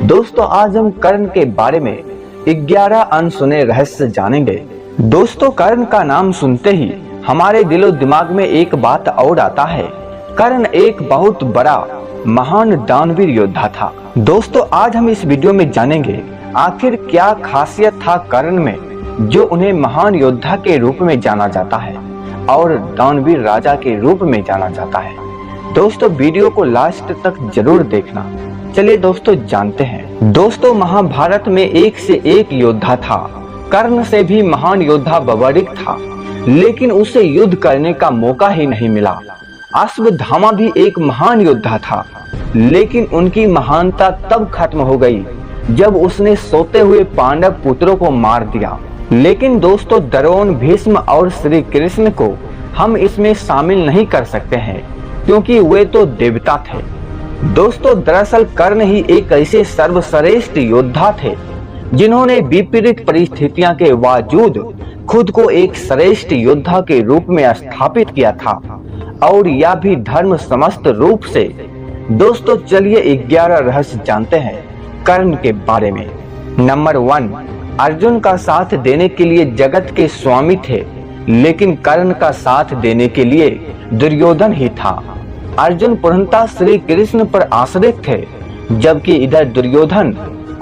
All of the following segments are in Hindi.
दोस्तों आज हम कर्ण के बारे में 11 अनसुने रहस्य जानेंगे। दोस्तों कर्ण का नाम सुनते ही हमारे दिलो दिमाग में एक बात और आता है। कर्ण एक बहुत बड़ा महान दानवीर योद्धा था। दोस्तों आज हम इस वीडियो में जानेंगे आखिर क्या खासियत था कर्ण में जो उन्हें महान योद्धा के रूप में जाना जाता है और दानवीर राजा के रूप में जाना जाता है। दोस्तों वीडियो को लास्ट तक जरूर देखना। चलिए दोस्तों जानते हैं। दोस्तों महाभारत में एक से एक योद्धा था। कर्ण से भी महान योद्धा बबरिक था, लेकिन उसे युद्ध करने का मौका ही नहीं मिला। अश्वत्थामा भी एक महान योद्धा था, लेकिन उनकी महानता तब खत्म हो गई जब उसने सोते हुए पांडव पुत्रों को मार दिया। लेकिन दोस्तों द्रोण, भीष्म और श्री कृष्ण को हम इसमें शामिल नहीं कर सकते हैं क्योंकि वे तो देवता थे। दोस्तों दरअसल कर्ण ही एक ऐसे सर्वश्रेष्ठ योद्धा थे जिन्होंने विपरीत परिस्थितियों के बावजूद खुद को एक श्रेष्ठ योद्धा के रूप में स्थापित किया था, और यह भी धर्म समस्त रूप से। दोस्तों चलिए 11 रहस्य जानते हैं कर्ण के बारे में। नंबर 1, अर्जुन का साथ देने के लिए जगत के स्वामी थे, लेकिन कर्ण का साथ देने के लिए दुर्योधन ही था। अर्जुन पूर्णतः श्री कृष्ण पर आश्रित थे, जबकि इधर दुर्योधन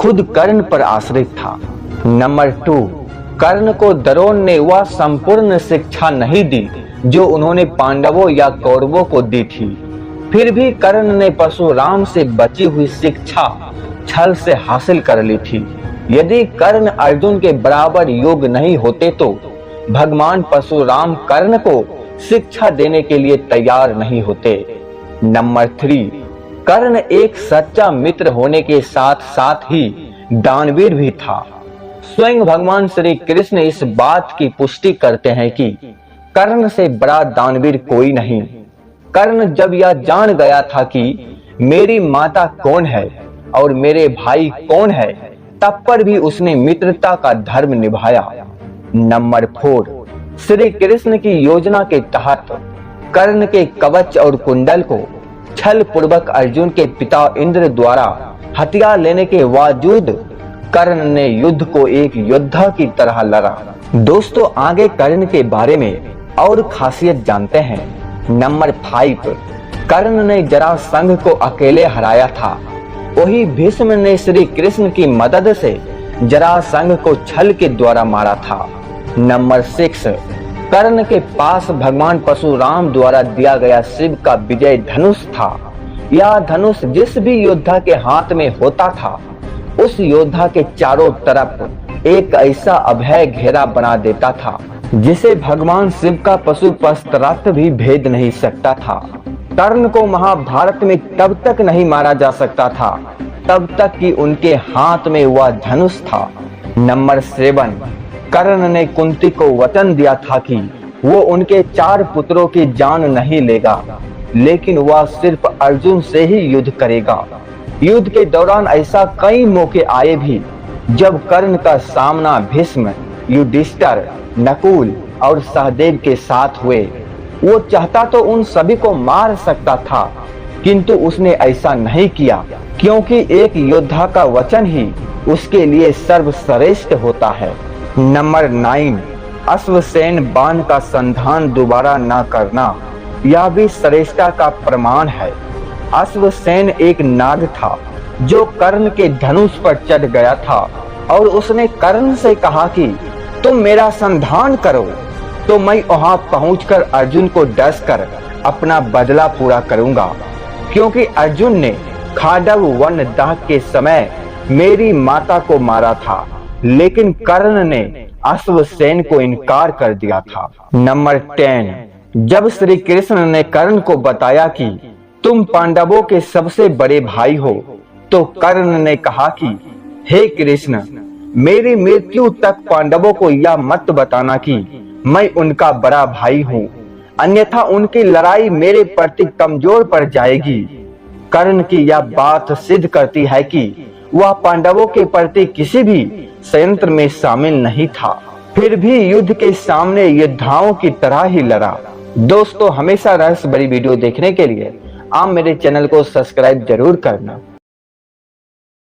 खुद कर्ण पर आश्रित था। नंबर 2, कर्ण को द्रोण ने वह संपूर्ण शिक्षा नहीं दी जो उन्होंने पांडवों या कौरवों को दी थी। फिर भी कर्ण ने परशुराम से बची हुई शिक्षा छल से हासिल कर ली थी। यदि कर्ण अर्जुन के बराबर योग्य नहीं होते तो भगवान परशुराम कर्ण को शिक्षा देने के लिए तैयार नहीं होते। नंबर 3, कर्ण एक सच्चा मित्र होने के साथ साथ ही दानवीर भी था। स्वयं भगवान श्री कृष्ण इस बात की पुष्टि करते हैं कि कर्ण से बड़ा दानवीर कोई नहीं। कर्ण जब यह जान गया था कि मेरी माता कौन है और मेरे भाई कौन है, तब पर भी उसने मित्रता का धर्म निभाया। नंबर 4, श्री कृष्ण की योजना के तहत कर्ण के कवच और कुंडल को छल पूर्वक अर्जुन के पिता इंद्र द्वारा हथियार लेने के बावजूद कर्ण ने युद्ध को एक योद्धा की तरह लड़ा। दोस्तों आगे कर्ण के बारे में और खासियत जानते हैं। नंबर 5, कर्ण ने जरासंध को अकेले हराया था। वही भीष्म ने श्री कृष्ण की मदद से जरासंध को छल के द्वारा मारा था। नंबर 6, कर्ण के पास भगवान परशुराम द्वारा दिया गया शिव का विजय धनुष था। यह धनुष जिस भी योद्धा के हाथ में होता था उस योद्धा के चारों तरफ एक ऐसा अभय घेरा बना देता था जिसे भगवान शिव का पशुपस्त्रास्त्र भी भेद नहीं सकता था। कर्ण को महाभारत में तब तक नहीं मारा जा सकता था तब तक कि उनके हाथ में वह धनुष था। नंबर 7, कर्ण ने कुंती को वचन दिया था कि वो उनके 4 पुत्रों की जान नहीं लेगा, लेकिन वह सिर्फ अर्जुन से ही युद्ध करेगा। युद्ध के दौरान ऐसा कई मौके आए भी जब कर्ण का सामना भीष्म, युधिष्ठिर, नकुल और सहदेव के साथ हुए। वो चाहता तो उन सभी को मार सकता था, किंतु उसने ऐसा नहीं किया क्योंकि एक योद्धा का वचन ही उसके लिए सर्वश्रेष्ठ होता है। नंबर 9, अश्वसेन बाण का संधान दोबारा न करना, यह भी श्रेष्ठता का प्रमाण है। अश्वसेन एक नाग था जो कर्ण के धनुष पर चढ़ गया था और उसने कर्ण से कहा कि तुम मेरा संधान करो तो मैं वहां पहुंचकर अर्जुन को डसकर अपना बदला पूरा करूंगा, क्योंकि अर्जुन ने खांडव वन दाह के समय मेरी माता को मारा था, लेकिन कर्ण ने अश्वसेन को इनकार कर दिया था। नंबर 10, जब श्री कृष्ण ने कर्ण को बताया कि तुम पांडवों के सबसे बड़े भाई हो, तो कर्ण ने कहा कि हे कृष्ण, मेरी मृत्यु तक पांडवों को यह मत बताना कि मैं उनका बड़ा भाई हूँ, अन्यथा उनकी लड़ाई मेरे प्रति कमजोर पड़ जाएगी। कर्ण की यह बात सिद्ध करती है कि वह पांडवों के प्रति किसी भी संयंत्र में शामिल नहीं था, फिर भी युद्ध के सामने योद्धाओं की तरह ही लड़ा। दोस्तों हमेशा रहस्य भरी वीडियो देखने के लिए आप मेरे चैनल को सब्सक्राइब जरूर करना।